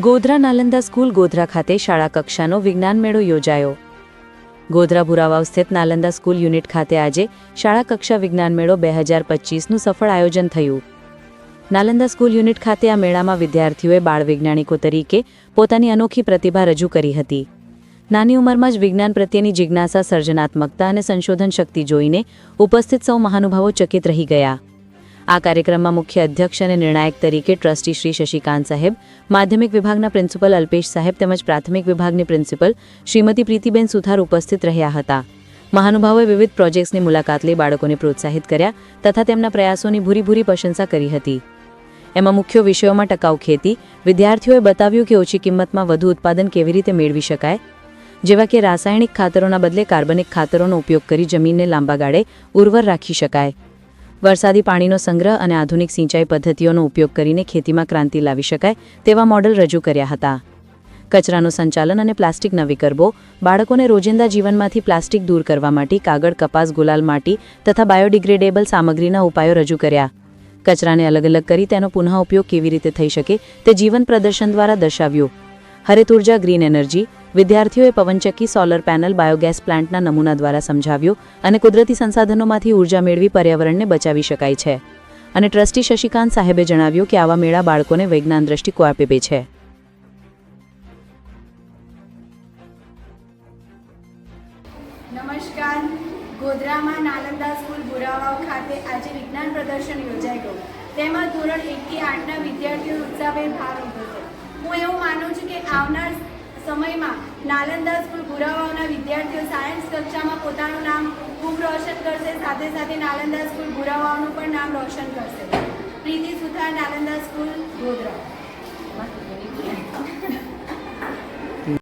Godhra Nalanda school Godhra ખાતે શાળા કક્ષાનો વિજ્ઞાન મેળો યોજાયો। ગોધરા ભુરાવાવ સ્થિત નાલંદા સ્કૂલ યુનિટ ખાતે આજે શાળા કક્ષા વિજ્ઞાન મેળો 2025નું સફળ આયોજન થયું। નાલંદા સ્કૂલ યુનિટ ખાતે આ મેળામાં વિદ્યાર્થીઓએ બાળ વૈજ્ઞાનિકો તરીકે પોતાની અનોખી પ્રતિભા રજૂ કરી હતી। નાની ઉંમરમાં જ વિજ્ઞાન પ્રત્યેની જિજ્ઞાસા, સર્જનાત્મકતા અને સંશોધન શક્તિ જોઈને ઉપસ્થિત સૌ મહાનુભાવો ચકિત રહી ગયા। આ કાર્યક્રમમાં મુખ્ય અધ્યક્ષ અને નિર્ણાયક તરીકે ટ્રસ્ટી શ્રી શશિકાંત સાહેબ, માધ્યમિક વિભાગના પ્રિન્સિપલ અલ્પેશ સાહેબ તેમજ પ્રાથમિક વિભાગની પ્રિન્સિપલ શ્રીમતી પ્રીતિબેન સુથાર ઉપસ્થિત રહ્યા હતા। મહાનુભાવોએ વિવિધ પ્રોજેક્ટ્સની મુલાકાત લઈ બાળકોને પ્રોત્સાહિત કર્યા તથા તેમના પ્રયાસોની ભૂરી પ્રશંસા કરી હતી। એમાં મુખ્ય વિષયોમાં ટકાઉ ખેતી, વિદ્યાર્થીઓએ બતાવ્યું કે ઓછી કિંમતમાં વધુ ઉત્પાદન કેવી રીતે મેળવી શકાય, જેવા કે રાસાયણિક ખાતરોના બદલે કાર્બનિક ખાતરોનો ઉપયોગ કરી જમીનને લાંબા ગાળે ઉર્વર રાખી શકાય, વરસાદી પાણીનો સંગ્રહ અને આધુનિક સિંચાઈ પદ્ધતિઓનો ઉપયોગ કરીને ખેતીમાં ક્રાંતિ લાવી શકાય તેવા મોડેલ રજૂ કર્યા હતા। કચરાનું સંચાલન અને પ્લાસ્ટિક ન વિકરવો, બાળકોને રોજિંદા જીવનમાંથી પ્લાસ્ટિક દૂર કરવા માટે કાગળ, કપાસ, ગુલાલ માટી તથા બાયોડિગ્રેડેબલ સામગ્રીના ઉપાયો રજૂ કર્યા। કચરાને અલગ અલગ કરી તેનો પુનઃ ઉપયોગ કેવી રીતે થઈ શકે તે જીવન પ્રદર્શન દ્વારા દર્શાવ્યું। હરિત ઉર્જા, ગ્રીન એનર્જી, વિદ્યાર્થીઓએ પવનચક્કી, સોલર પેનલ, બાયોગેસ પ્લાન્ટના નમૂના દ્વારા સમજાવ્યું અને કુદરતી સંસાધનોમાંથી ઉર્જા મેળવી પર્યાવરણને બચાવી શકાય છે। અને ટ્રસ્ટી શશિકાંત સાહેબે જણાવ્યું કે આવા મેળા બાળકોને વૈજ્ઞાન દ્રષ્ટિકોણ આપે છે। નમસ્કાર। ગોધરામાં નાલંદા સ્કૂલ ભુરાવાવ ખાતે આજે વિજ્ઞાન પ્રદર્શન યોજાઈ ગયું, તેમાં ધોરણ 1 થી 8ના વિદ્યાર્થીઓ ઉત્સાહભેર ભાગ લીધો છે। હું એવું માનું છું કે આવનાર સમયમાં નાલંદા સ્કૂલ ભુરાવાવના વિદ્યાર્થીઓ સાયન્સ કક્ષામાં પોતાનું નામ ખૂબ રોશન કરશે, સાથે સાથે નાલંદા સ્કૂલ ભુરાવાવનું પણ નામ રોશન કરશે। પ્રીતિ સુથાર, નાલંદા સ્કૂલ, ગોધરા।